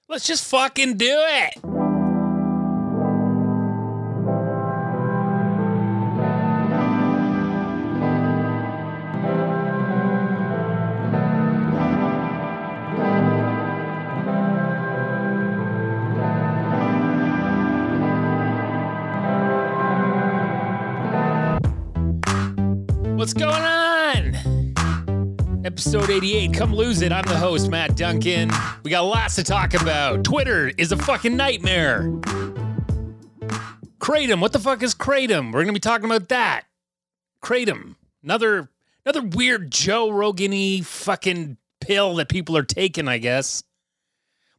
Let's just fucking do it. What's going on? Episode 88, come lose it. I'm the host, Matt Duncan. We got lots to talk about. Twitter is a fucking nightmare. Kratom, what the fuck is Kratom? We're going to be talking about that. Kratom, another weird Joe Rogan-y fucking pill that people are taking, I guess.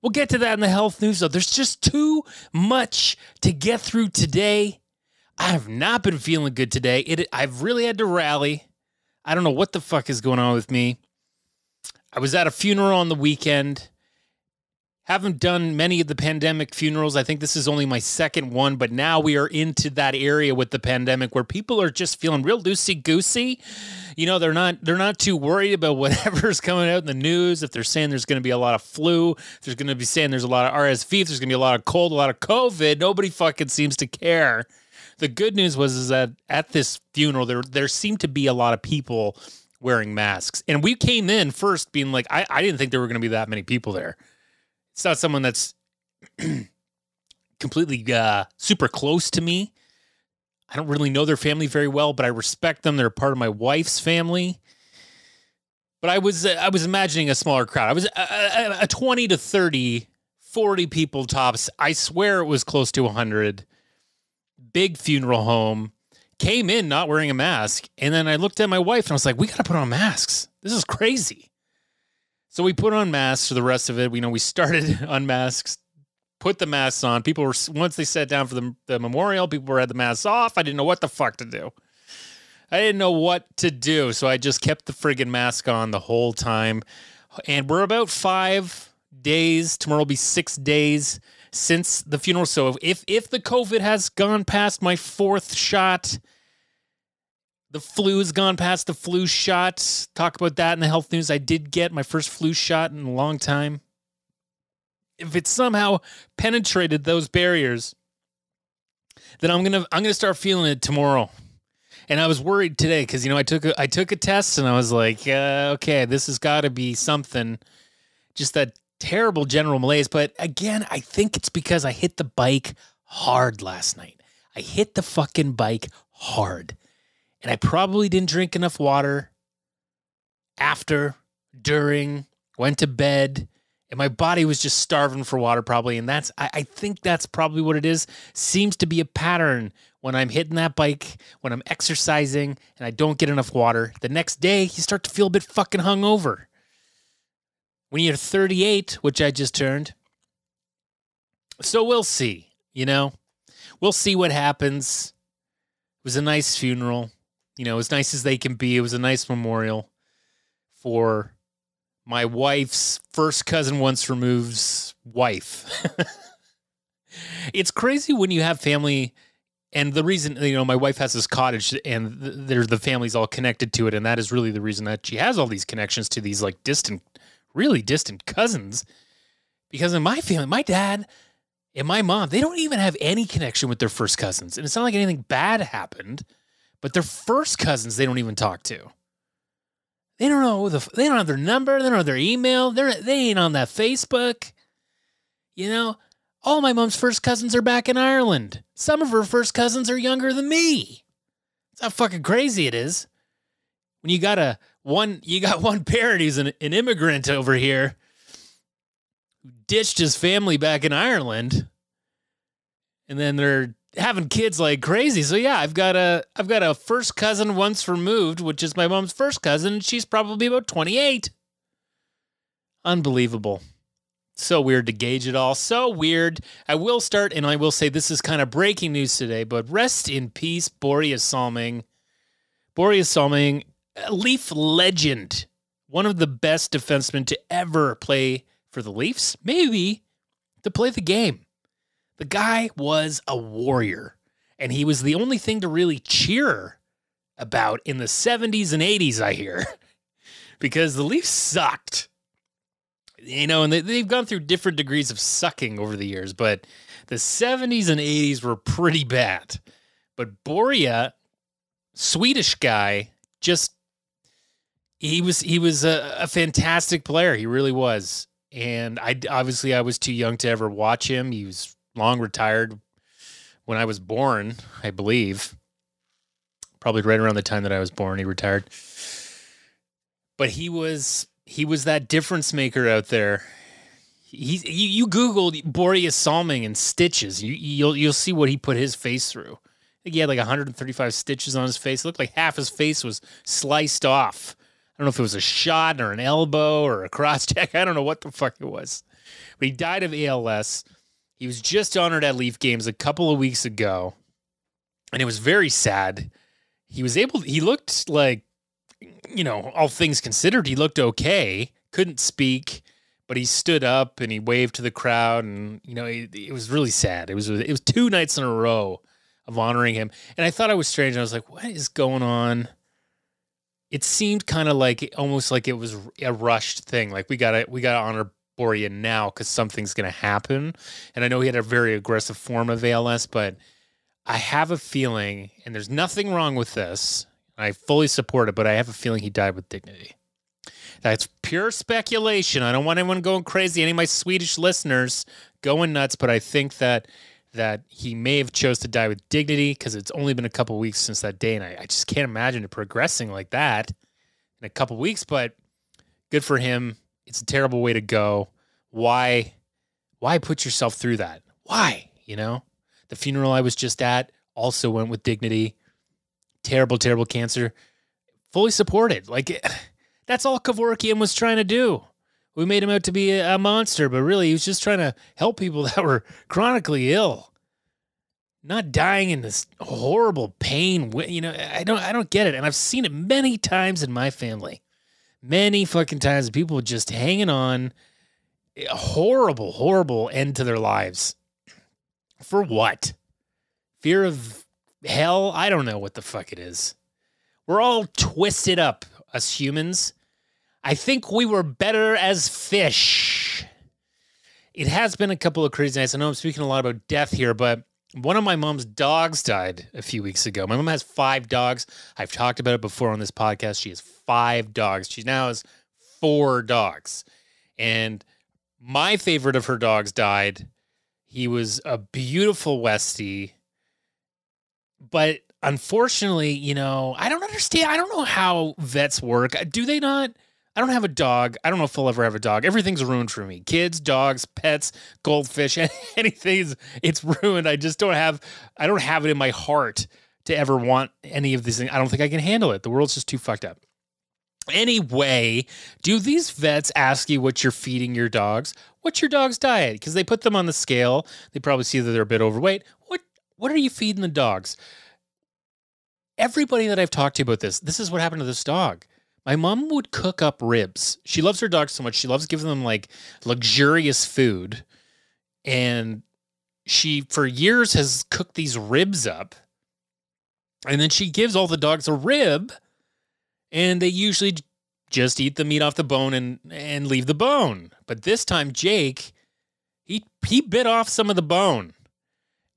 We'll get to that in the health news, though. There's just too much to get through today. I have not been feeling good today. I've really had to rally. I don't know what the fuck is going on with me. I was at a funeral on the weekend. Haven't done many of the pandemic funerals. I think this is only my second one, but now we are into that area with the pandemic where people are just feeling real loosey-goosey. You know, they're not too worried about whatever's coming out in the news. If they're saying there's going to be a lot of flu, if there's going to be saying there's a lot of RSV, if there's going to be a lot of cold, a lot of COVID, nobody fucking seems to care. The good news was that at this funeral, there seemed to be a lot of people wearing masks. And we came in first being like, I didn't think there were going to be that many people there. It's not someone that's completely super close to me. I don't really know their family very well, but I respect them. They're part of my wife's family. But I was imagining a smaller crowd. I was a 20 to 30, 40 people tops. I swear it was close to 100. Big funeral home, came in not wearing a mask, and then I looked at my wife and I was like, we got to put on masks. This is crazy. So we put on masks for the rest of it. We started on masks, put the masks on. People were, once they sat down for the memorial, people had the masks off. I didn't know what the fuck to do. So I just kept the friggin' mask on the whole time. And we're about 5 days. Tomorrow will be 6 days since the funeral. So if the COVID has gone past my fourth shot, the flu has gone past the flu shot. Talk about that in the health news. I did get my first flu shot in a long time. If it somehow penetrated those barriers, then I'm gonna start feeling it tomorrow. And I was worried today because I took a test and I was like, okay, this has got to be something. Just that terrible general malaise. But again, I think it's because I hit the bike hard last night. I hit the fucking bike hard. And I probably didn't drink enough water after, during, went to bed. And my body was just starving for water probably. And I think that's probably what it is. Seems to be a pattern when I'm hitting that bike, when I'm exercising and I don't get enough water. The next day, you start to feel a bit fucking hungover. When you're 38, which I just turned. So we'll see, We'll see what happens. It was a nice funeral. As nice as they can be. It was a nice memorial for my wife's first cousin once removed's wife. It's crazy when you have family, and the reason, my wife has this cottage and the family's all connected to it, and that is really the reason that she has all these connections to these like really distant cousins, because in my family, my dad and my mom, they don't even have any connection with their first cousins. And it's not like anything bad happened, but their first cousins, they don't even talk to. They don't know, they don't have their number. They don't have their email. They ain't on that Facebook. All my mom's first cousins are back in Ireland. Some of her first cousins are younger than me. That's how fucking crazy it is. When you got one parent who's an immigrant over here who ditched his family back in Ireland, and then they're having kids like crazy. So yeah, I've got a first cousin once removed, which is my mom's first cousin, and she's probably about 28. Unbelievable. So weird to gauge it all. So weird. I will start, and I will say this is kind of breaking news today, but rest in peace, Borje Salming. Borje Salming, a Leaf legend, one of the best defensemen to ever play for the Leafs, maybe to play the game. The guy was a warrior, and he was the only thing to really cheer about in the 70s and 80s, I hear, because the Leafs sucked. And they've gone through different degrees of sucking over the years, but the 70s and 80s were pretty bad. But Borja, Swedish guy, just he was a fantastic player. He really was. And I was too young to ever watch him. He was long retired when I was born, I believe. Probably right around the time that I was born, he retired. But he was that difference maker out there. You Google Borja Salming and stitches, you'll see what he put his face through. I think he had like 135 stitches on his face. It looked like half his face was sliced off. I don't know if it was a shot or an elbow or a cross check. I don't know what the fuck it was. But he died of ALS. He was just honored at Leaf Games a couple of weeks ago, and it was very sad. He looked like, all things considered, he looked okay. Couldn't speak, but he stood up and he waved to the crowd, and it was really sad. It was 2 nights in a row of honoring him, and I thought it was strange. I was like, what is going on? It seemed kind of like almost like it was a rushed thing. Like we gotta honor Borja now because something's gonna happen. And I know he had a very aggressive form of ALS, but I have a feeling, and there's nothing wrong with this, I fully support it, but I have a feeling he died with dignity. That's pure speculation. I don't want anyone going crazy. Any of my Swedish listeners going nuts, but I think that he may have chose to die with dignity because it's only been a couple of weeks since that day, and I just can't imagine it progressing like that in a couple of weeks, but good for him. It's a terrible way to go. Why put yourself through that? Why? The funeral I was just at also went with dignity. Terrible, terrible cancer. Fully supported. Like, that's all Kevorkian was trying to do. We made him out to be a monster, but really he was just trying to help people that were chronically ill. Not dying in this horrible pain. I don't get it. And I've seen it many times in my family. Many fucking times. People just hanging on. A horrible, horrible end to their lives. For what? Fear of hell? I don't know what the fuck it is. We're all twisted up, us humans. I think we were better as fish. It has been a couple of crazy nights. I know I'm speaking a lot about death here, but one of my mom's dogs died a few weeks ago. My mom has 5 dogs. I've talked about it before on this podcast. She has 5 dogs. She now has 4 dogs. And my favorite of her dogs died. He was a beautiful Westie. But unfortunately, I don't understand. I don't know how vets work. Do they not? I don't have a dog. I don't know if I'll ever have a dog. Everything's ruined for me. Kids, dogs, pets, goldfish, anything it's ruined. I don't have it in my heart to ever want any of these things. I don't think I can handle it. The world's just too fucked up. Anyway, do these vets ask you what you're feeding your dogs? What's your dog's diet? Because they put them on the scale. They probably see that they're a bit overweight. What are you feeding the dogs? Everybody that I've talked to about this is what happened to this dog. My mom would cook up ribs. She loves her dogs so much. She loves giving them like luxurious food. And she, for years, has cooked these ribs up. And then she gives all the dogs a rib. And they usually just eat the meat off the bone and leave the bone. But this time, Jake, he bit off some of the bone.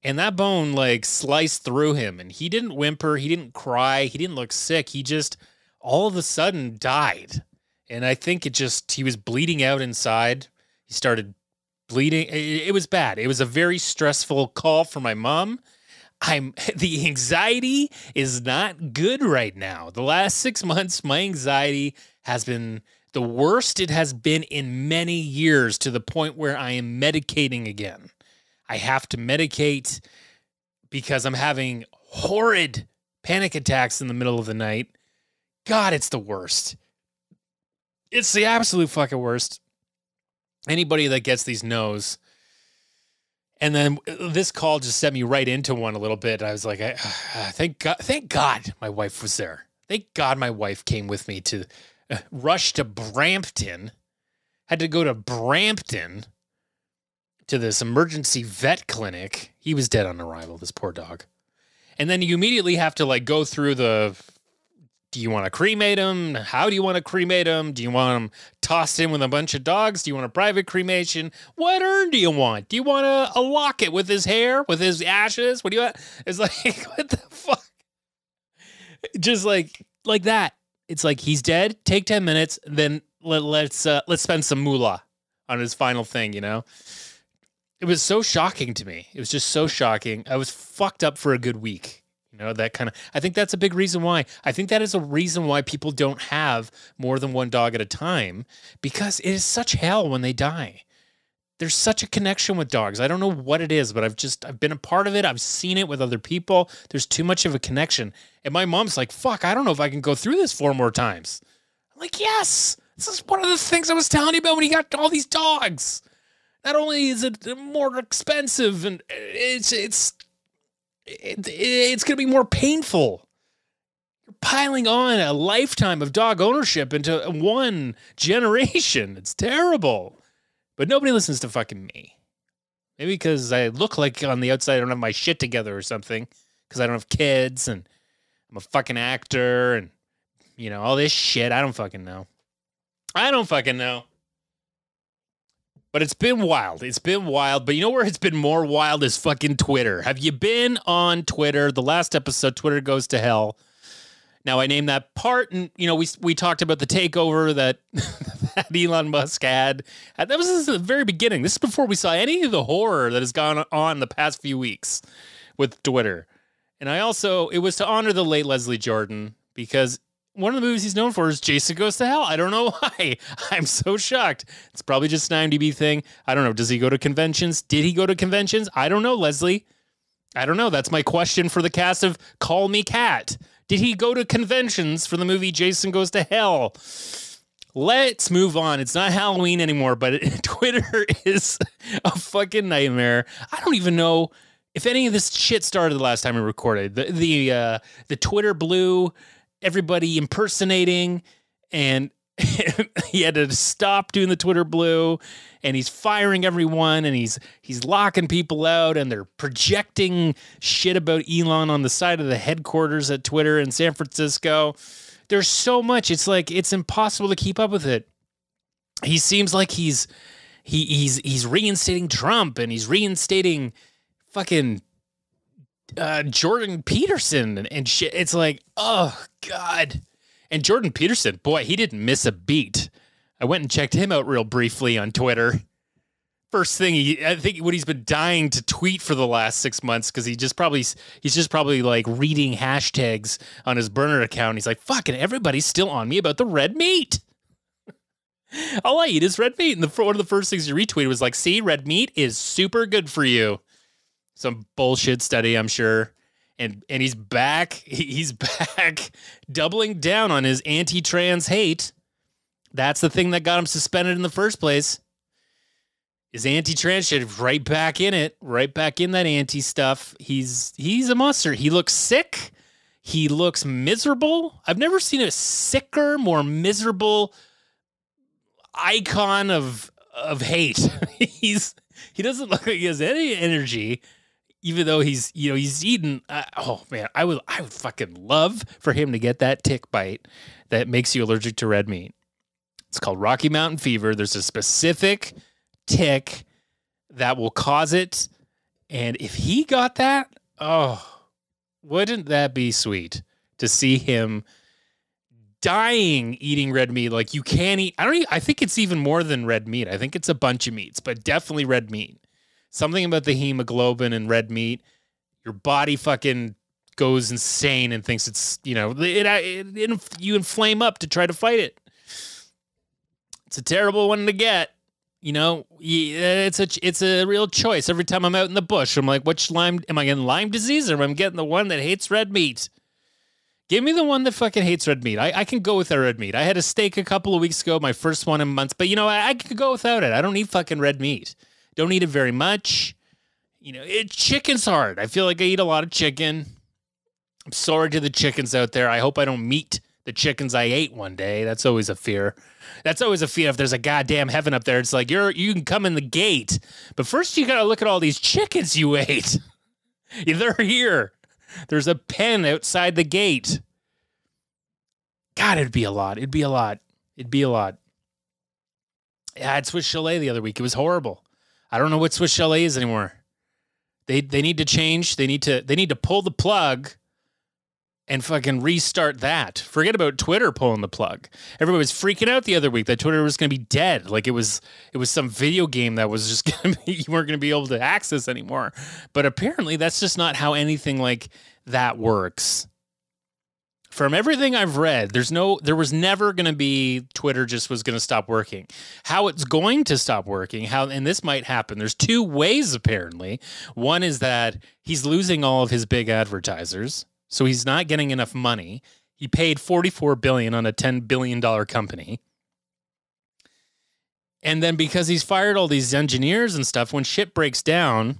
And that bone like sliced through him. And he didn't whimper. He didn't cry. He didn't look sick. He just all of a sudden died. And I think he was bleeding out inside. He started bleeding. It was bad. It was a very stressful call for my mom. The anxiety is not good right now. The last 6 months, my anxiety has been the worst it has been in many years, to the point where I am medicating again. I have to medicate because I'm having horrid panic attacks in the middle of the night. God, it's the worst. It's the absolute fucking worst. Anybody that gets these knows. And then this call just sent me right into one a little bit. I was like, thank God my wife was there. Thank God my wife came with me to rush to Brampton. Had to go to Brampton to this emergency vet clinic. He was dead on arrival, this poor dog. And then you immediately have to like go through the Do you want to cremate him? How do you want to cremate him? Do you want him tossed in with a bunch of dogs? Do you want a private cremation? What urn do you want? Do you want a locket with his hair, with his ashes? What do you want? It's like, what the fuck? Just like that. It's like, he's dead. Take 10 minutes. Then let's spend some moolah on his final thing, you know? It was so shocking to me. It was just so shocking. I was fucked up for a good week. You know, that kind of, I think that's a big reason why. I think that is a reason why people don't have more than one dog at a time, because it is such hell when they die. There's such a connection with dogs. I don't know what it is, but I've been a part of it. I've seen it with other people. There's too much of a connection. And my mom's like, fuck, I don't know if I can go through this 4 more times. I'm like, yes, this is one of the things I was telling you about when you got all these dogs. Not only is it more expensive, and it's going to be more painful. You're piling on a lifetime of dog ownership into one generation. It's terrible. But nobody listens to fucking me. Maybe because I look like on the outside I don't have my shit together or something, because I don't have kids and I'm a fucking actor and, you know, all this shit. I don't fucking know. But it's been wild. It's been wild. But you know where it's been more wild is fucking Twitter. Have you been on Twitter? The last episode, Twitter Goes to Hell. Now, I named that part, and, you know, we talked about the takeover that, that Elon Musk had. That was the very beginning. This is before we saw any of the horror that has gone on the past few weeks with Twitter. And it was to honor the late Leslie Jordan, because one of the movies he's known for is Jason Goes to Hell. I don't know why. I'm so shocked. It's probably just an IMDb thing. I don't know. Does he go to conventions? Did he go to conventions? I don't know, Leslie. I don't know. That's my question for the cast of Call Me Kat. Did he go to conventions for the movie Jason Goes to Hell? Let's move on. It's not Halloween anymore, but Twitter is a fucking nightmare. I don't even know if any of this shit started the last time we recorded. The Twitter blue, everybody impersonating, and he had to stop doing the Twitter blue, and he's firing everyone, and he's locking people out, and they're projecting shit about Elon on the side of the headquarters at Twitter in San Francisco. There's so much. It's like, it's impossible to keep up with it. He seems like he's reinstating Trump, and he's reinstating fucking Jordan Peterson and shit. It's like, oh God. And Jordan Peterson, boy, he didn't miss a beat. I went and checked him out real briefly on Twitter. First thing, I think what he's been dying to tweet for the last 6 months, because he's just probably like reading hashtags on his burner account. He's like, fucking everybody's still on me about the red meat. All I eat is red meat. And one of the first things he retweeted was like, see, red meat is super good for you. Some bullshit study, I'm sure. And he's back. He's back doubling down on his anti-trans hate. That's the thing that got him suspended in the first place. His anti-trans shit, right back in it. Right back in that anti stuff. He's a monster. He looks sick. He looks miserable. I've never seen a sicker, more miserable icon of hate. He doesn't look like he has any energy. Even though he's eaten, oh man, I would fucking love for him to get that tick bite that makes you allergic to red meat. It's called Rocky Mountain fever. There's a specific tick that will cause it. And if he got that, oh, wouldn't that be sweet to see him dying eating red meat? Like, you can't eat. I think it's even more than red meat. I think it's a bunch of meats, but definitely red meat. Something about the hemoglobin and red meat, your body fucking goes insane and thinks it's, you inflame up to try to fight it. It's a terrible one to get. You know, it's a real choice. Every time I'm out in the bush, I'm like, which Lyme, am I getting Lyme disease, or am I getting the one that hates red meat? Give me the one that fucking hates red meat. I can go without red meat. I had a steak a couple of weeks ago, my first one in months, but I could go without it. I don't need fucking red meat. Don't eat it very much. Chicken's hard. I feel like I eat a lot of chicken. I'm sorry to the chickens out there. I hope I don't meet the chickens I ate one day. That's always a fear. That's always a fear. If there's a goddamn heaven up there, it's like, you can come in the gate, but first you got to look at all these chickens you ate. They're here. There's a pen outside the gate. God, it'd be a lot. It'd be a lot. It'd be a lot. Yeah, I had Swiss Chalet the other week. It was horrible. I don't know what Swiss Chalet is anymore. They need to change. They need to pull the plug and fucking restart that. Forget about Twitter pulling the plug. Everybody was freaking out the other week that Twitter was going to be dead. Like it was some video game that was just going to be, you weren't going to be able to access anymore. But apparently that's just not how anything like that works. From everything I've read, there was never going to be Twitter just was going to stop working. How it's going to stop working, and this might happen. There's two ways apparently. One is that he's losing all of his big advertisers. So he's not getting enough money. He paid $44 billion on a $10 billion company. And then because he's fired all these engineers and stuff, when shit breaks down,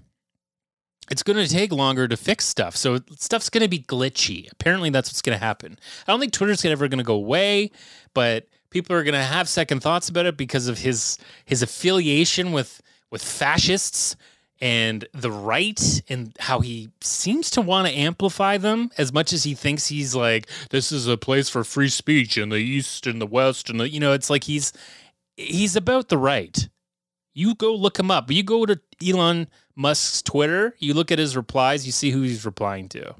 it's going to take longer to fix stuff. So stuff's going to be glitchy. Apparently that's what's going to happen. I don't think Twitter's ever going to go away, but people are going to have second thoughts about it because of his affiliation with fascists and the right, and how he seems to want to amplify them as much as he thinks he's like, this is a place for free speech in the East and the West. And, it's like he's about the right. You go look him up. You go to Elon Musk's Twitter, you look at his replies, you see who he's replying to.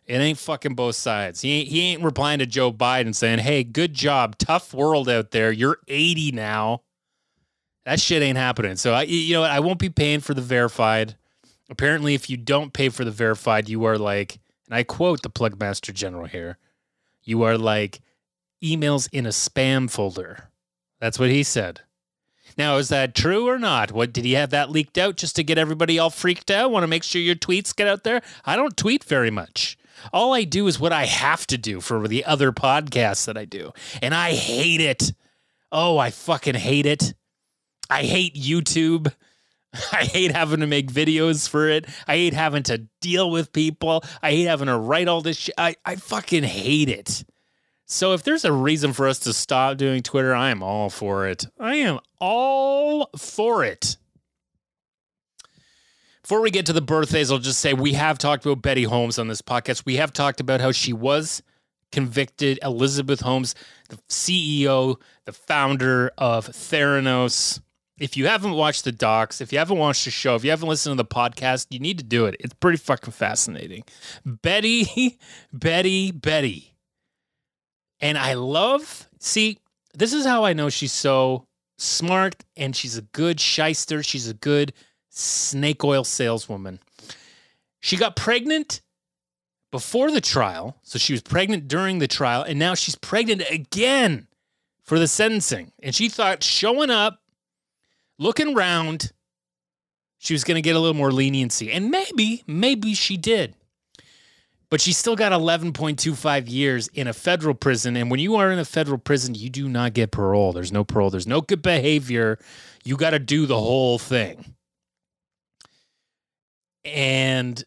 It ain't fucking both sides. He ain't replying to Joe Biden saying, hey, good job. Tough world out there. You're 80 now. That shit ain't happening. So I won't be paying for the verified. Apparently, if you don't pay for the verified, you are like, and I quote the Plug Master General here, you are like emails in a spam folder. That's what he said. Now, is that true or not? What did he have that leaked out just to get everybody all freaked out? Want to make sure your tweets get out there? I don't tweet very much. All I do is what I have to do for the other podcasts that I do. And I hate it. Oh, I fucking hate it. I hate YouTube. I hate having to make videos for it. I hate having to deal with people. I hate having to write all this shit. I fucking hate it. So if there's a reason for us to stop doing Twitter, I am all for it. I am all for it. Before we get to the birthdays, I'll just say we have talked about Betty Holmes on this podcast. We have talked about how she was convicted. Elizabeth Holmes, the CEO, the founder of Theranos. If you haven't watched the docs, if you haven't watched the show, if you haven't listened to the podcast, you need to do it. It's pretty fucking fascinating. Betty. And this is how I know she's so smart and she's a good shyster. She's a good snake oil saleswoman. She got pregnant before the trial. So she was pregnant during the trial, and now she's pregnant again for the sentencing. And she thought showing up, looking around, she was going to get a little more leniency. And maybe she did. But she still got 11.25 years in a federal prison. And when you are in a federal prison, you do not get parole. There's no parole. There's no good behavior. You got to do the whole thing. And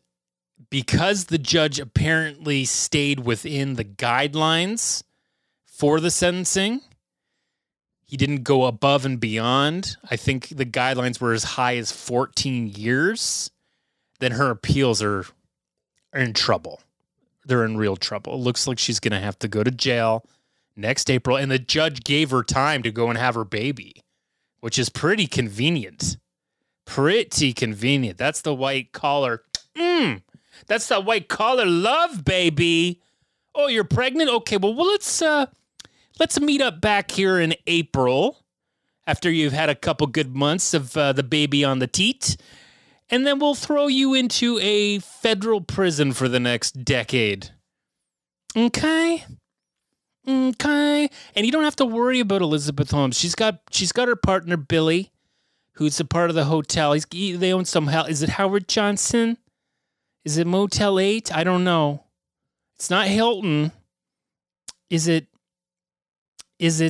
because the judge apparently stayed within the guidelines for the sentencing, he didn't go above and beyond. I think the guidelines were as high as 14 years. Then her appeals are in trouble. They're in real trouble. It looks like she's going to have to go to jail next April. And the judge gave her time to go and have her baby, which is pretty convenient. Pretty convenient. That's the white collar. That's the white collar love, baby. Oh, you're pregnant? Okay, well let's meet up back here in April after you've had a couple good months of the baby on the teat. And then we'll throw you into a federal prison for the next decade. Okay? Okay. And you don't have to worry about Elizabeth Holmes. She's got her partner, Billy, who's a part of the hotel. They own some is it Howard Johnson? Is it Motel 8? I don't know. It's not Hilton. Is it is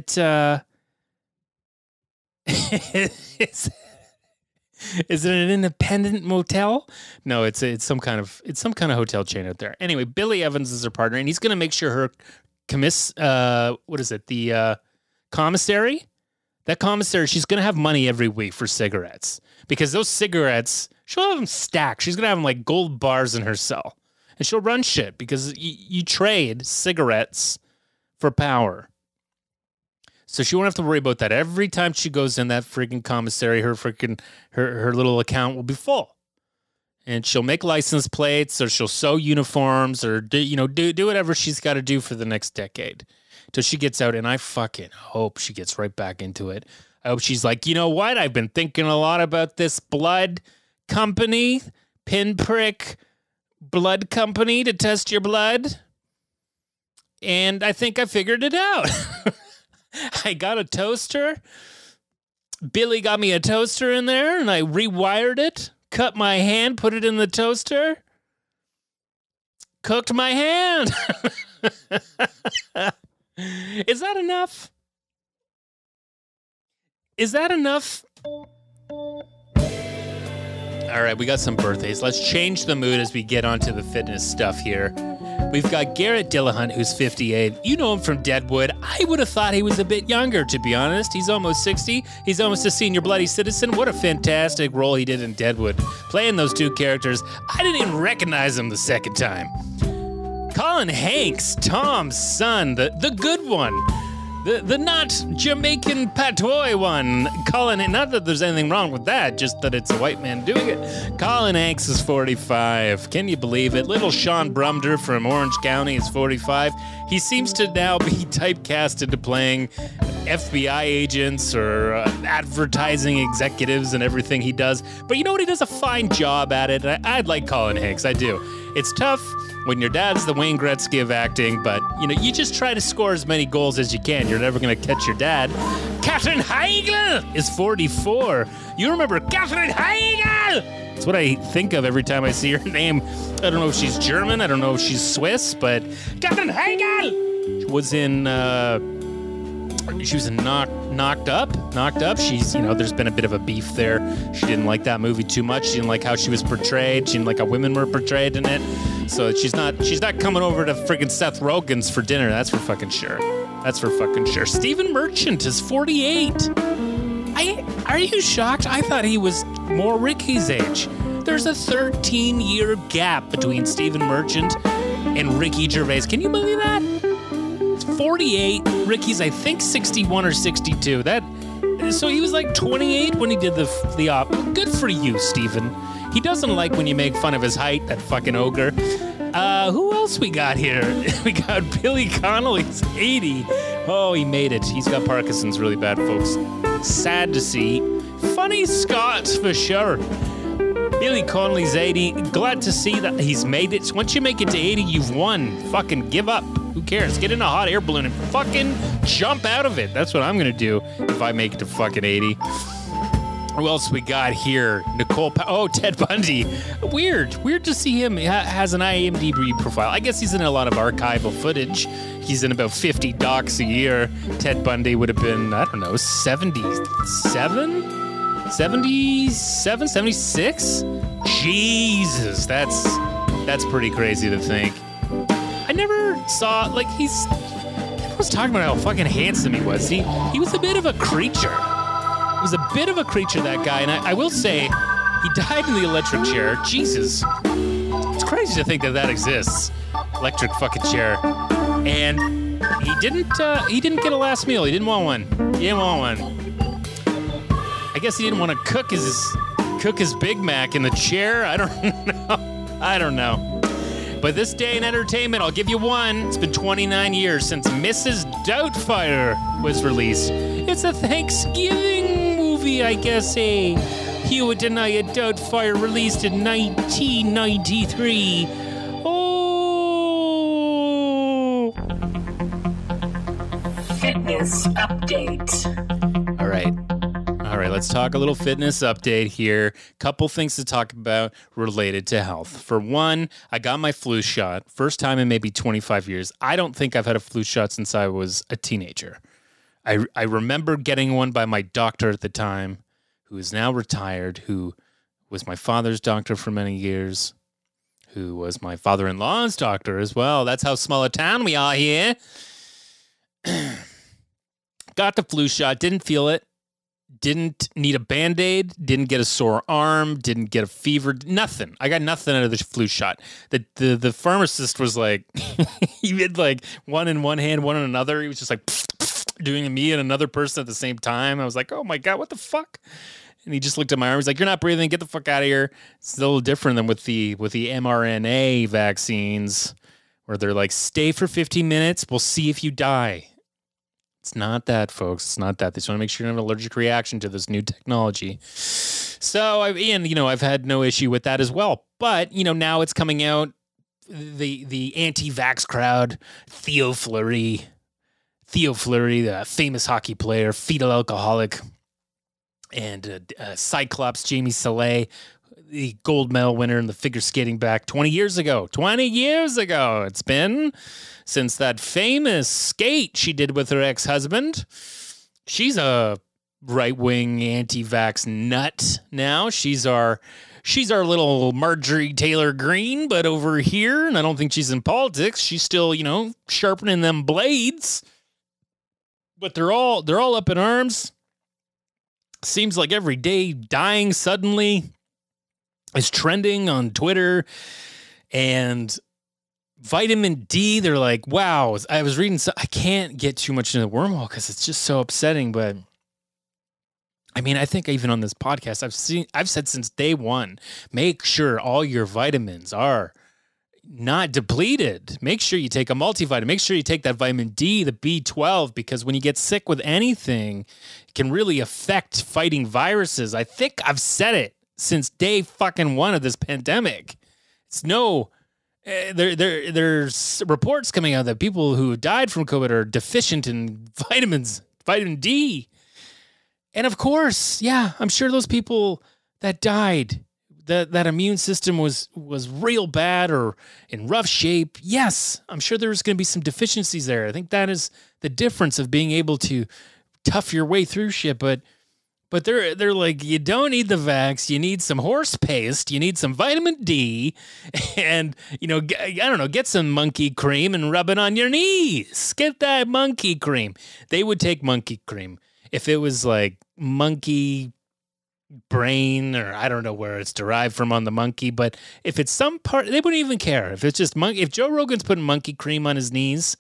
it an independent motel? No, it's some kind of hotel chain out there. Anyway, Billy Evans is her partner, and he's going to make sure her the commissary? That commissary, she's going to have money every week for cigarettes, because those cigarettes, she'll have them stacked. She's going to have them like gold bars in her cell, and she'll run shit because you trade cigarettes for power. So she won't have to worry about that. Every time she goes in that freaking commissary, her little account will be full. And she'll make license plates, or she'll sew uniforms, or do whatever she's got to do for the next decade till she gets out. And I fucking hope she gets right back into it. I hope she's like, you know what? I've been thinking a lot about this blood company, pinprick blood company to test your blood. And I think I figured it out. I got a toaster. Billy got me a toaster in there, and I rewired it, cut my hand, put it in the toaster, cooked my hand. Is that enough? Is that enough? All right, we got some birthdays. Let's change the mood as we get onto the fitness stuff here. We've got Garrett Dillahunt, who's 58. You know him from Deadwood. I would have thought he was a bit younger, to be honest. He's almost 60. He's almost a senior bloody citizen. What a fantastic role he did in Deadwood. Playing those two characters, I didn't even recognize him the second time. Colin Hanks, Tom's son, the good one. The not Jamaican patois one. Colin, not that there's anything wrong with that, just that it's a white man doing it. Colin Hanks is 45. Can you believe it? Little Sean Brumder from Orange County is 45. He seems to now be typecast into playing FBI agents or advertising executives and everything he does. But you know what? He does a fine job at it. I'd like Colin Hanks. I do. It's tough when your dad's the Wayne Gretzky of acting, but you just try to score as many goals as you can. You're never going to catch your dad. Katherine Heigl is 44. You remember Katherine Heigl? That's what I think of every time I see her name. I don't know if she's German. I don't know if she's Swiss, but Katherine Heigl was in Knocked Up. She's, there's been a bit of a beef there. She didn't like that movie too much. She didn't like how she was portrayed. She didn't like how women were portrayed in it. So she's not coming over to friggin' Seth Rogen's for dinner. That's for fucking sure. Stephen Merchant is 48. Are you shocked? I thought he was more Ricky's age. There's a 13-year gap between Stephen Merchant and Ricky Gervais. Can you believe that? 48. Ricky's, I think, 61 or 62. So he was like 28 when he did the op. Good for you, Stephen. He doesn't like when you make fun of his height, that fucking ogre. Who else we got here? We got Billy Connolly. He's 80. Oh, he made it. He's got Parkinson's really bad, folks. Sad to see. Funny Scots for sure. Billy Connolly's 80. Glad to see that he's made it. Once you make it to 80, you've won. Fucking give up. Who cares? Get in a hot air balloon and fucking jump out of it. That's what I'm going to do if I make it to fucking 80. Who else we got here? Ted Bundy. Weird to see him. He has an IMDb profile. I guess he's in a lot of archival footage. He's in about 50 docs a year. Ted Bundy would have been, I don't know, 77, 76? Jesus, that's pretty crazy to think. I never saw, everyone was talking about how fucking handsome he was. He was a bit of a creature. He was a bit of a creature, that guy. And I will say, he died in the electric chair. Jesus. It's crazy to think that exists. Electric fucking chair. And he didn't get a last meal. He didn't want one. I guess he didn't want to cook his Big Mac in the chair. I don't know. But this day in entertainment, I'll give you one. It's been 29 years since Mrs. Doubtfire was released. It's a Thanksgiving movie, I guess, Hewitt and Doubtfire released in 1993. Oh! Fitness update. All right, let's talk a little fitness update here. Couple things to talk about related to health. For one, I got my flu shot. First time in maybe 25 years. I don't think I've had a flu shot since I was a teenager. I remember getting one by my doctor at the time, who is now retired, who was my father's doctor for many years, who was my father-in-law's doctor as well. That's how small a town we are here. Got the flu shot, didn't feel it. Didn't need a Band-Aid, didn't get a sore arm, didn't get a fever, nothing. I got nothing out of the flu shot. The pharmacist was like, he had like one in one hand, one in another. He was just like doing me and another person at the same time. I was like, oh my God, what the fuck? And he just looked at my arm. He's like, you're not breathing. Get the fuck out of here. It's a little different than with the mRNA vaccines where they're like, stay for 15 minutes. We'll see if you die. It's not that, folks. It's not that. They just want to make sure you don't have an allergic reaction to this new technology. So, I've had no issue with that as well. But, now it's coming out. The anti-vax crowd, Theo Fleury, the famous hockey player, fetal alcoholic, and Cyclops, Jamie Salé, the gold medal winner in the figure skating back 20 years ago. 20 years ago it's been since that famous skate she did with her ex-husband. She's a right-wing anti-vax nut now. She's our little Marjorie Taylor Greene, but over here, and I don't think she's in politics. She's still, sharpening them blades. But they're all up in arms. Seems like every day dying suddenly is trending on Twitter. And vitamin D, they're like, wow. I was reading, I can't get too much into the wormhole because it's just so upsetting. But I mean, I think even on this podcast, I've said since day one, make sure all your vitamins are not depleted. Make sure you take a multivitamin. Make sure you take that vitamin D, the B12, because when you get sick with anything, it can really affect fighting viruses. I think I've said it since day fucking one of this pandemic. It's there's reports coming out that people who died from COVID are deficient in vitamin D. And of course, yeah, I'm sure those people that died, that immune system was real bad or in rough shape. Yes, I'm sure there's going to be some deficiencies there. I think that is the difference of being able to tough your way through shit. But they're like, you don't need the vax. You need some horse paste. You need some vitamin D, and I don't know, get some monkey cream and rub it on your knees. Get that monkey cream. They would take monkey cream if it was like monkey brain, or I don't know where it's derived from on the monkey, but if it's some part, they wouldn't even care. If it's just monkey, if Joe Rogan's putting monkey cream on his knees,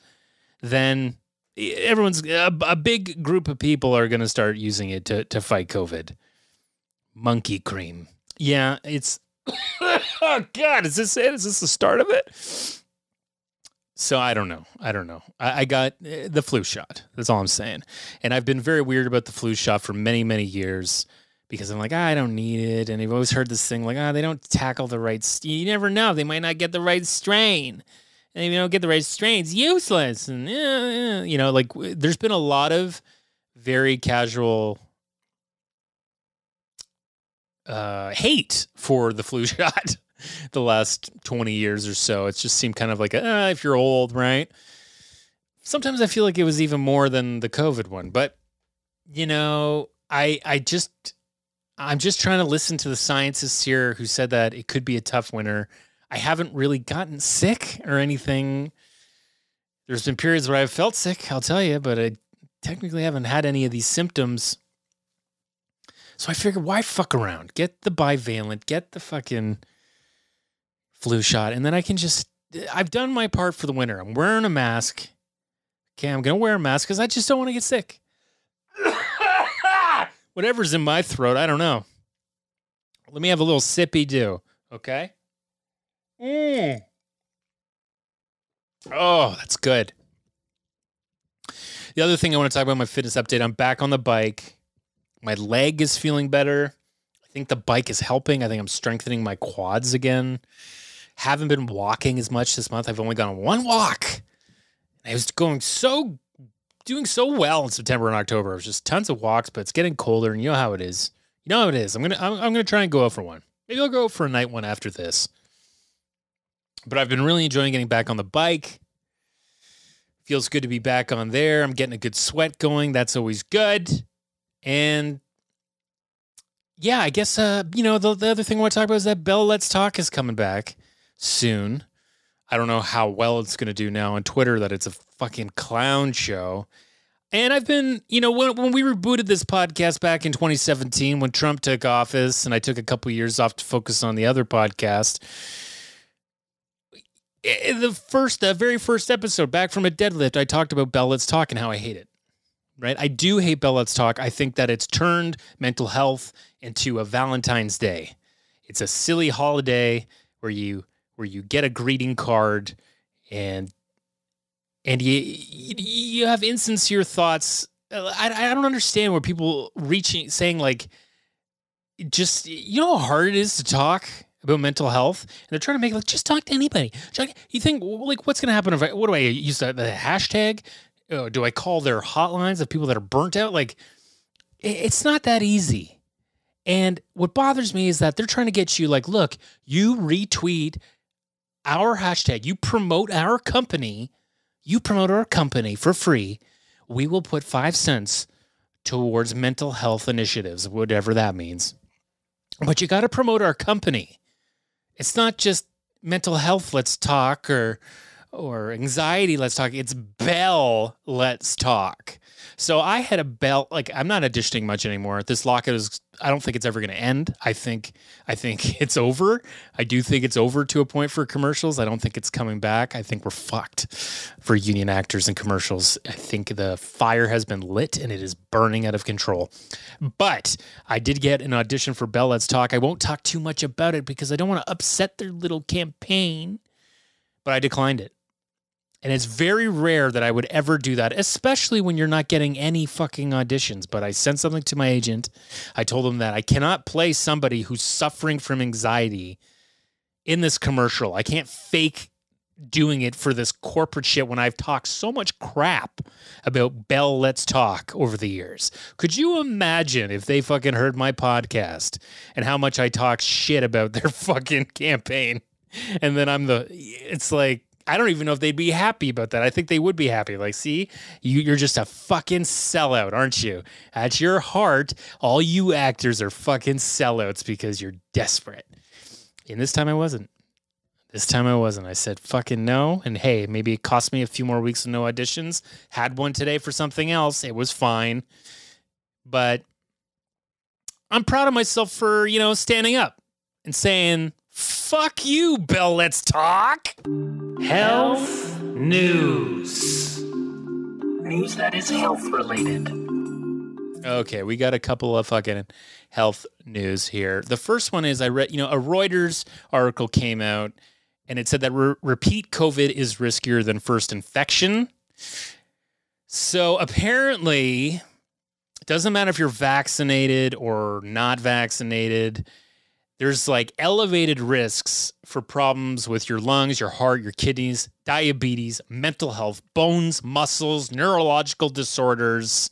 then everyone's a big group of people are going to start using it to fight COVID. Monkey cream. Yeah, it's oh God, is this it? Is this the start of it? So I don't know. I got the flu shot. That's all I'm saying. And I've been very weird about the flu shot for many, many years. Because I'm like, I don't need it. And I've always heard this thing like, they don't tackle the right... You never know. They might not get the right strain. And if you don't get the right strain, it's useless. And, there's been a lot of very casual hate for the flu shot the last 20 years or so. It's just seemed kind of like, if you're old, right? Sometimes I feel like it was even more than the COVID one. But, I'm just trying to listen to the scientists here who said that it could be a tough winter. I haven't really gotten sick or anything. There's been periods where I've felt sick, I'll tell you, but I technically haven't had any of these symptoms. So I figured, why fuck around? Get the bivalent, get the fucking flu shot, and then I've done my part for the winter. I'm wearing a mask. Okay, I'm going to wear a mask because I just don't want to get sick. Whatever's in my throat, I don't know. Let me have a little sippy do, okay? Oh, that's good. The other thing I want to talk about, my fitness update, I'm back on the bike. My leg is feeling better. I think the bike is helping. I think I'm strengthening my quads again. Haven't been walking as much this month. I've only gone on one walk. I was doing so well in September and October. It was just tons of walks, but it's getting colder, and you know how it is. I'm gonna try and go out for one. Maybe I'll go out for a night one after this. But I've been really enjoying getting back on the bike. Feels good to be back on there. I'm getting a good sweat going. That's always good. And yeah, I guess the other thing I want to talk about is that Bell Let's Talk is coming back soon. I don't know how well it's going to do now on Twitter that it's a fucking clown show. And I've been, when we rebooted this podcast back in 2017, when Trump took office and I took a couple years off to focus on the other podcast, the very first episode, Back from a Deadlift, I talked about Bell Let's Talk and how I hate it. Right? I do hate Bell Let's Talk. I think that it's turned mental health into a Valentine's Day. It's a silly holiday where you get a greeting card and you have insincere thoughts. I don't understand where people saying like, just, how hard it is to talk about mental health, and they're trying to make like, just talk to anybody. You think like, what's going to happen what do I use the hashtag? Do I call their hotlines of people that are burnt out? Like, it's not that easy. And what bothers me is that they're trying to get you like, look, you retweet our hashtag, you promote our company for free. We will put 5 cents towards mental health initiatives, whatever that means. But you got to promote our company. It's not just mental health, let's talk, or anxiety, let's talk. It's Bell Let's Talk. So I had a Bell, like, I'm not auditioning much anymore. This lockout I don't think it's ever going to end. I think it's over. I do think it's over to a point for commercials. I don't think it's coming back. I think we're fucked for union actors and commercials. I think the fire has been lit and it is burning out of control. But I did get an audition for Bell Let's Talk. I won't talk too much about it because I don't want to upset their little campaign, but I declined it. And it's very rare that I would ever do that, especially when you're not getting any fucking auditions. But I sent something to my agent. I told him that I cannot play somebody who's suffering from anxiety in this commercial. I can't fake doing it for this corporate shit when I've talked so much crap about Bell Let's Talk over the years. Could you imagine if they fucking heard my podcast and how much I talk shit about their fucking campaign? And then it's like, I don't even know if they'd be happy about that. I think they would be happy. Like, see, you're just a fucking sellout, aren't you? At your heart, all you actors are fucking sellouts because you're desperate. And this time I wasn't. I said fucking no. And hey, maybe it cost me a few more weeks of no auditions. Had one today for something else. It was fine. But I'm proud of myself for, standing up and saying, fuck you, Bell Let's Talk. Health news. News that is health related. Okay, we got a couple of fucking health news here. The first one is I read, a Reuters article came out and it said that repeat COVID is riskier than first infection. So apparently, it doesn't matter if you're vaccinated or not vaccinated. There's like elevated risks for problems with your lungs, your heart, your kidneys, diabetes, mental health, bones, muscles, neurological disorders.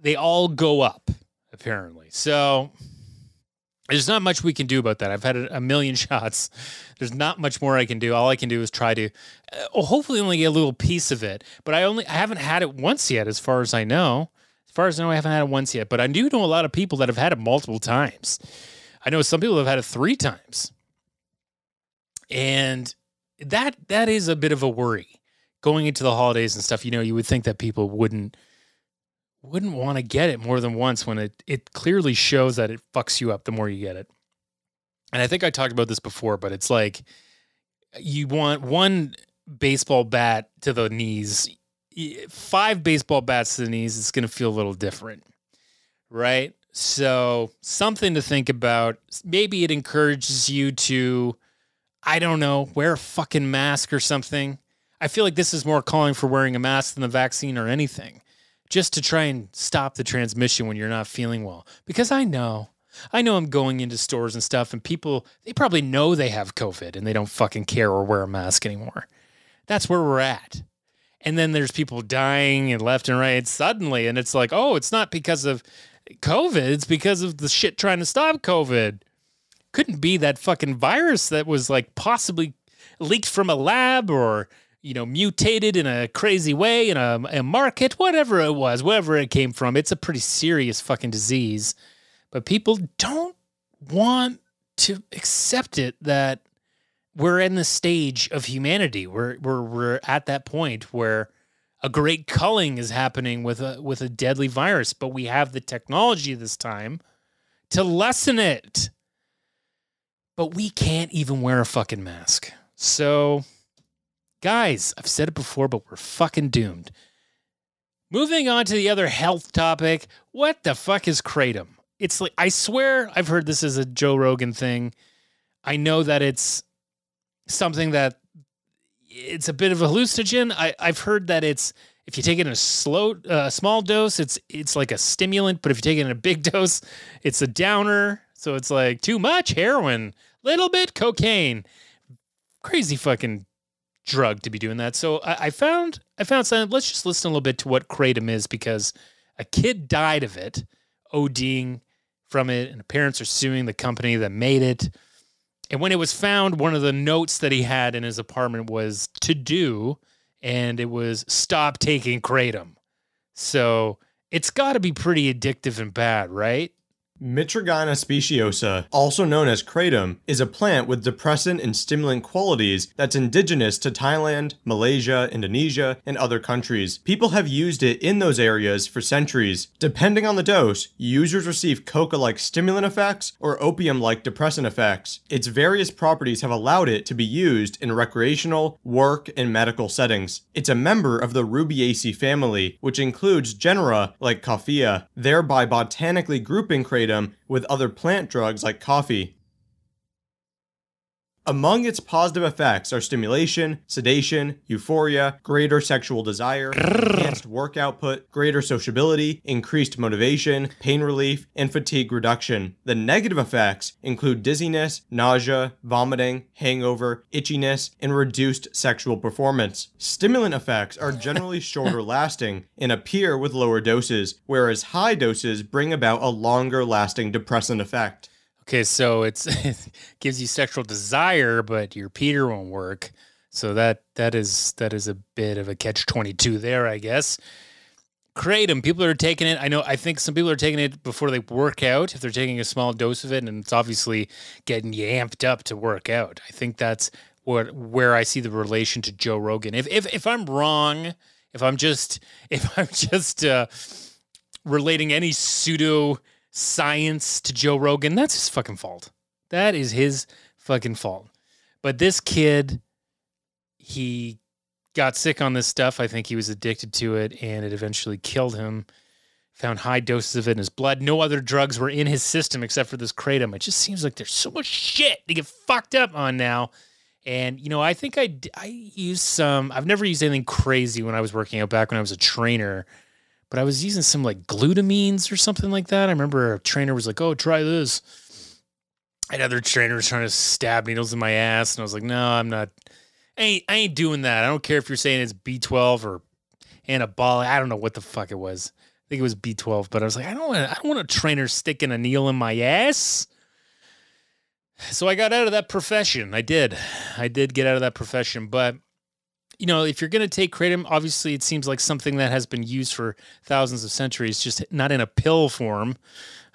They all go up, apparently. So there's not much we can do about that. I've had a million shots. There's not much more I can do. All I can do is try to hopefully only get a little piece of it. But I haven't had it once yet, as far as I know. As far as I know, I haven't had it once yet. But I do know a lot of people that have had it multiple times. I know some people have had it 3 times. And that is a bit of a worry. Going into the holidays and stuff, you would think that people wouldn't want to get it more than once when it clearly shows that it fucks you up the more you get it. And I think I talked about this before, but it's like you want 1 baseball bat to the knees, 5 baseball bats to the knees, it's going to feel a little different, right? So something to think about. Maybe it encourages you to, I don't know, wear a fucking mask or something. I feel like this is more calling for wearing a mask than the vaccine or anything, just to try and stop the transmission when you're not feeling well. Because I know I'm going into stores and stuff and people, they probably know they have COVID and they don't fucking care or wear a mask anymore. That's where we're at. And then there's people dying and left and right suddenly. And it's like, oh, it's not because of COVID, it's because of the shit trying to stop COVID. Couldn't be that fucking virus that was like possibly leaked from a lab or, mutated in a crazy way in a market, whatever it was, wherever it came from. It's a pretty serious fucking disease, but people don't want to accept it that we're in the stage of humanity. We're at that point where a great culling is happening with a deadly virus, but we have the technology this time to lessen it. But we can't even wear a fucking mask. So, guys, I've said it before, but we're fucking doomed. Moving on to the other health topic, what the fuck is Kratom? It's like, I swear I've heard this is a Joe Rogan thing. I know that it's something that it's a bit of a hallucinogen. I've heard that it's, if you take it in a small dose, it's like a stimulant, but if you take it in a big dose, it's a downer. So it's like too much heroin, little bit cocaine. Crazy fucking drug to be doing that. So I found something. Let's just listen a little bit to what Kratom is, because a kid died of it, ODing from it, and the parents are suing the company that made it. And when it was found, one of the notes that he had in his apartment was to do, and it was stop taking Kratom. So it's got to be pretty addictive and bad, right? Mitragynna speciosa, also known as kratom, is a plant with depressant and stimulant qualities that's indigenous to Thailand, Malaysia, Indonesia, and other countries. People have used it in those areas for centuries. Depending on the dose, users receive coca-like stimulant effects or opium-like depressant effects. Its various properties have allowed it to be used in recreational, work, and medical settings. It's a member of the Rubiaceae family, which includes genera like Coffea, thereby botanically grouping kratom with other plant drugs like coffee. Among its positive effects are stimulation, sedation, euphoria, greater sexual desire, enhanced work output, greater sociability, increased motivation, pain relief, and fatigue reduction. The negative effects include dizziness, nausea, vomiting, hangover, itchiness, and reduced sexual performance. Stimulant effects are generally shorter lasting and appear with lower doses, whereas high doses bring about a longer lasting depressant effect. Okay, so it gives you sexual desire, but your Peter won't work. So that is a bit of a catch-22 there, I guess. Kratom, people are taking it. I think some people are taking it before they work out, if they're taking a small dose of it, and it's obviously getting you amped up to work out. I think that's where I see the relation to Joe Rogan. If I'm wrong, if I'm just relating any pseudo science to Joe Rogan, that's his fucking fault. That is his fucking fault. But this kid, he got sick on this stuff. I think he was addicted to it, and it eventually killed him. Found high doses of it in his blood. No other drugs were in his system except for this kratom. It just seems like there's so much shit to get fucked up on now. And, I think I used some, I've never used anything crazy when I was working out back when I was a trainer, but I was using some like glutamines or something like that. I remember a trainer was like, oh, try this. I had other trainers trying to stab needles in my ass. And I was like, no, I'm not. I ain't doing that. I don't care if you're saying it's B12 or anabolic. I don't know what the fuck it was. I think it was B12. But I was like, I don't want a trainer sticking a needle in my ass. So I got out of that profession. I did get out of that profession. But if you're going to take kratom, obviously it seems like something that has been used for thousands of centuries, just not in a pill form.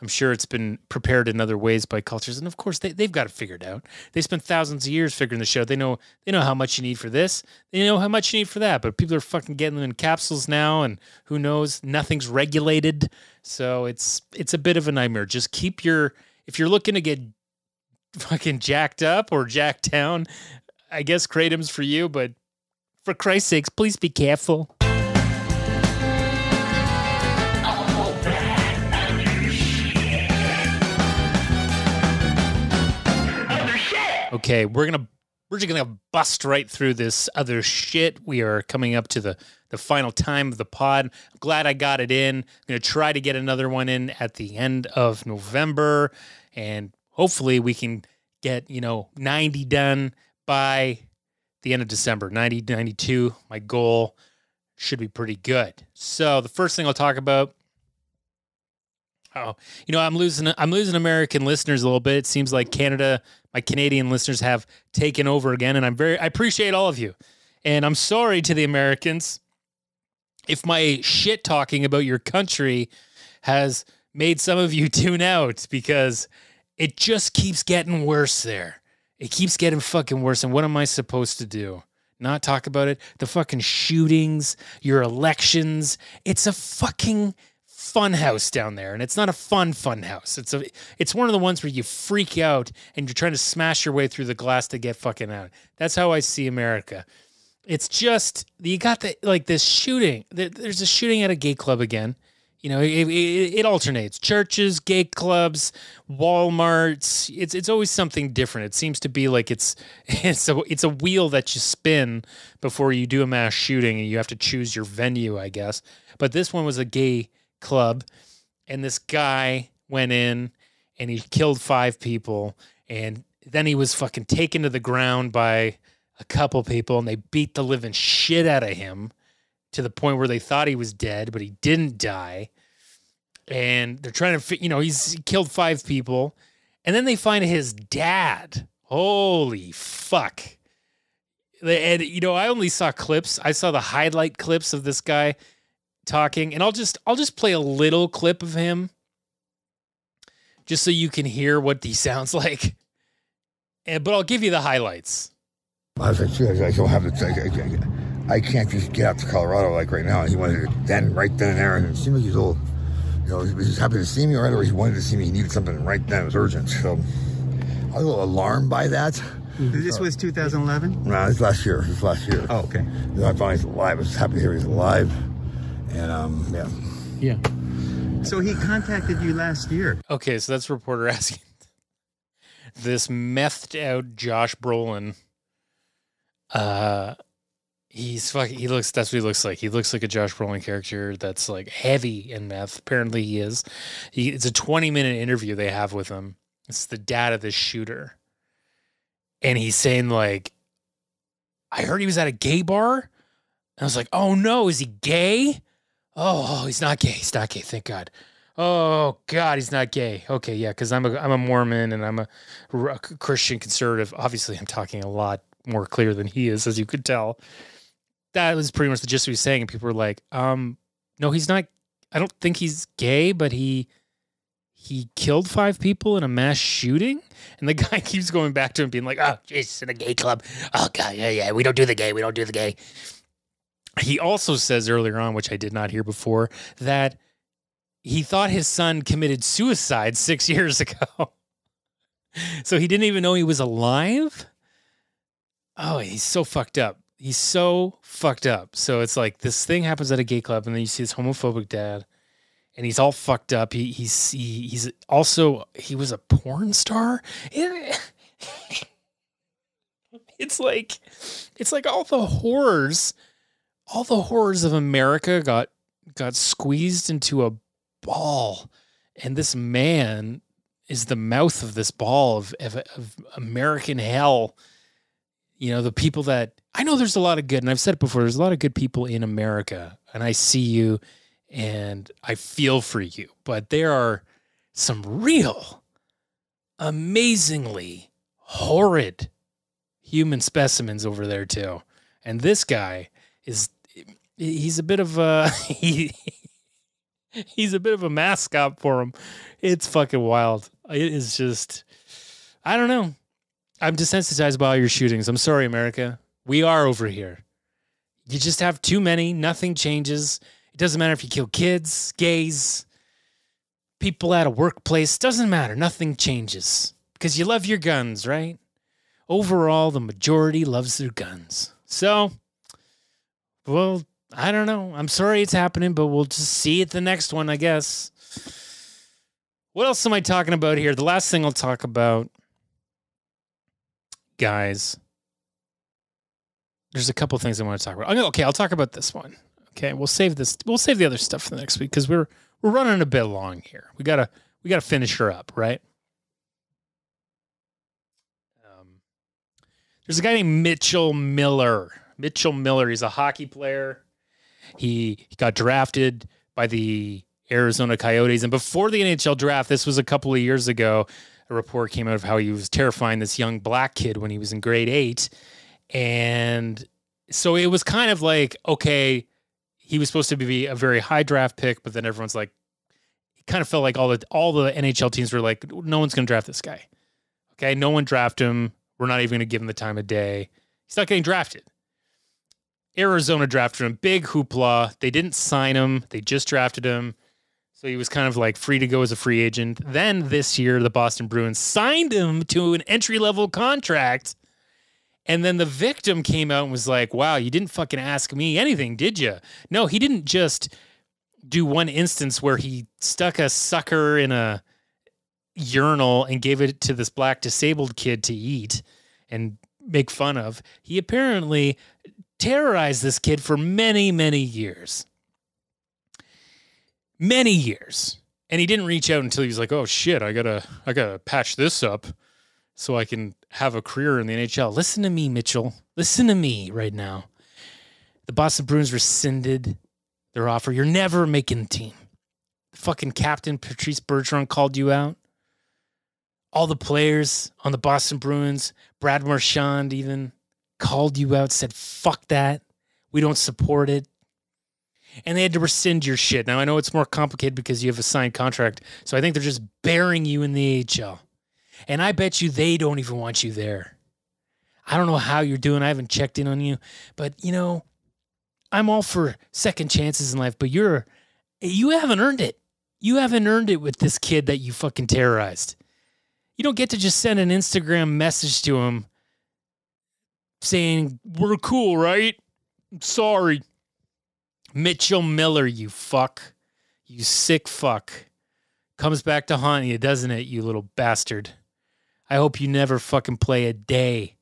I'm sure it's been prepared in other ways by cultures. And of course, they've got it figured out. They spent thousands of years figuring this out. They know how much you need for this. They know how much you need for that. But people are fucking getting them in capsules now, and who knows? Nothing's regulated. So it's a bit of a nightmare. Just if you're looking to get fucking jacked up or jacked down, I guess kratom's for you, but for Christ's sakes, please be careful. Okay, we're just gonna bust right through this other shit. We are coming up to the final time of the pod. I'm glad I got it in. I'm gonna try to get another one in at the end of November, and hopefully we can get 90 done by the end of December. 90, 92, my goal should be pretty good. So the first thing I'll talk about, I'm losing American listeners a little bit. It seems like my Canadian listeners have taken over again, and I appreciate all of you. And I'm sorry to the Americans if my shit talking about your country has made some of you tune out, because it just keeps getting worse there. It keeps getting fucking worse. And what am I supposed to do? not talk about it. The fucking shootings, your elections. It's a fucking fun house down there, and it's not a fun house. It's one of the ones where you freak out and you're trying to smash your way through the glass to get fucking out. That's how I see America. It's just you got this shooting. There's a shooting at a gay club again. You know, it alternates. Churches, gay clubs, Walmarts. It's always something different. It seems to be like it's a wheel that you spin before you do a mass shooting, and you have to choose your venue, I guess. But this one was a gay club, and this guy went in and he killed 5 people, and then he was fucking taken to the ground by a couple people, and they beat the living shit out of him to the point where they thought he was dead, but he didn't die. And they're trying to, he killed 5 people. And then they find his dad. Holy fuck. And, I only saw clips. I saw the highlight clips of this guy talking. And I'll just play a little clip of him just so you can hear what he sounds like. But I'll give you the highlights. I was like, I don't have to. I can't just get out to Colorado like right now. He wanted it right then and there, and it seemed like he's old. He was just happy to see me, or he wanted to see me. He needed something right then. It was urgent. So I was a little alarmed by that. This was 2011? No, this last year. Oh, okay. I finally was alive. I was happy to hear he's alive. And, yeah. Yeah. So he contacted you last year. Okay, so that's a reporter asking this methed out Josh Brolin. That's what he looks like. He looks like a Josh Brolin character that's like heavy in meth. Apparently he is. It's a 20-minute interview they have with him. It's the dad of this shooter. And he's saying like, I heard he was at a gay bar. And I was like, oh no, is he gay? Oh, he's not gay. He's not gay. Thank God. Oh God, he's not gay. Okay. Yeah. Cause I'm a Mormon and I'm a Christian conservative. Obviously I'm talking a lot more clear than he is, as you could tell. That was pretty much the gist of what he was saying. And people were like, no, he's not. I don't think he's gay, but he killed 5 people in a mass shooting. And the guy keeps going back to him being like, oh, it's in a gay club. Oh God, yeah. We don't do the gay. He also says earlier on, which I did not hear before, that he thought his son committed suicide 6 years ago. So he didn't even know he was alive. Oh, he's so fucked up. So it's like this thing happens at a gay club, and then you see this homophobic dad, and he's all fucked up. He was a porn star. It's like all the horrors of America got squeezed into a ball, and this man is the mouth of this ball of American hell. The people that I know, there's a lot of good, and I've said it before, there's a lot of good people in America, and I see you and I feel for you, but there are some real amazingly horrid human specimens over there too. And this guy he's a bit of a, he's a bit of a mascot for him. It's fucking wild. It is just, I don't know. I'm desensitized by all your shootings. I'm sorry, America. We are over here. You just have too many. Nothing changes. It doesn't matter if you kill kids, gays, people at a workplace. Doesn't matter. Nothing changes because you love your guns, right? Overall, the majority loves their guns. So, well, I don't know. I'm sorry it's happening, but we'll just see it the next one, I guess. What else am I talking about here? The last thing I'll talk about, guys, there's a couple things I want to talk about. Okay, I'll talk about this one. Okay, we'll save the other stuff for the next week because we're running a bit long here. We gotta finish her up, right? There's a guy named Mitchell Miller. Mitchell Miller, he's a hockey player. He got drafted by the Arizona Coyotes, and before the NHL draft, this was a couple of years ago, a report came out of how he was terrifying this young black kid when he was in grade 8. And so it was kind of like, okay, he was supposed to be a very high draft pick, but then everyone's like, it kind of felt like all the NHL teams were like, no one's going to draft this guy. Okay, no one draft him. We're not even going to give him the time of day. He's not getting drafted. Arizona drafted him. Big hoopla. They didn't sign him. They just drafted him. So he was kind of like free to go as a free agent. Then this year, the Boston Bruins signed him to an entry-level contract. And then the victim came out and was like, wow, you didn't fucking ask me anything, did you? No, he didn't just do one instance where he stuck a sucker in a urinal and gave it to this black disabled kid to eat and make fun of. He apparently terrorized this kid for many, many years. Many years. And he didn't reach out until he was like, oh shit, I gotta patch this up so I can have a career in the NHL. Listen to me, Mitchell. Listen to me right now. The Boston Bruins rescinded their offer. You're never making the team. The fucking captain, Patrice Bergeron, called you out. All the players on the Boston Bruins, Brad Marchand even, called you out, said, fuck that. We don't support it. And they had to rescind your shit. Now, I know it's more complicated because you have a signed contract, so I think they're just burying you in the AHL. And I bet you they don't even want you there. I don't know how you're doing. I haven't checked in on you. But, you know, I'm all for second chances in life, but you haven't earned it. You haven't earned it with this kid that you fucking terrorized. You don't get to just send an Instagram message to him saying, we're cool, right? Sorry. Mitchell Miller, you fuck. You sick fuck. Comes back to haunt you, doesn't it, you little bastard? I hope you never fucking play a day.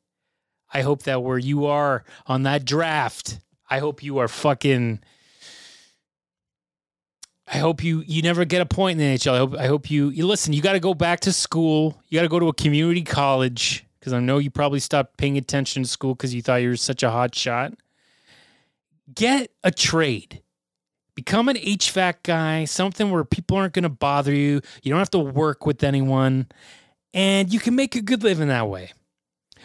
I hope that where you are on that draft, I hope you are fucking... I hope you never get a point in the NHL. I hope you listen, you got to go back to school. You got to go to a community college because I know you probably stopped paying attention to school because you thought you were such a hot shot. Get a trade. Become an HVAC guy, something where people aren't going to bother you. You don't have to work with anyone. And you can make a good living that way.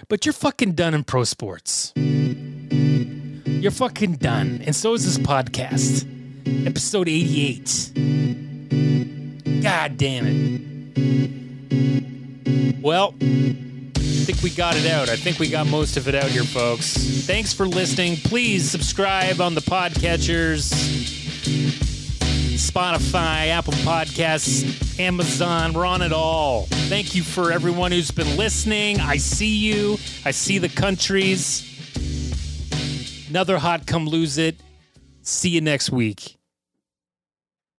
But you're fucking done in pro sports. You're fucking done. And so is this podcast. Episode 88. God damn it. Well, I think we got it out. I think we got most of it out here, folks. Thanks for listening. Please subscribe on the podcatchers. Spotify, Apple Podcasts, Amazon. We're on it all. Thank you for everyone who's been listening. I see you. I see the countries. Another hot come lose it. See you next week.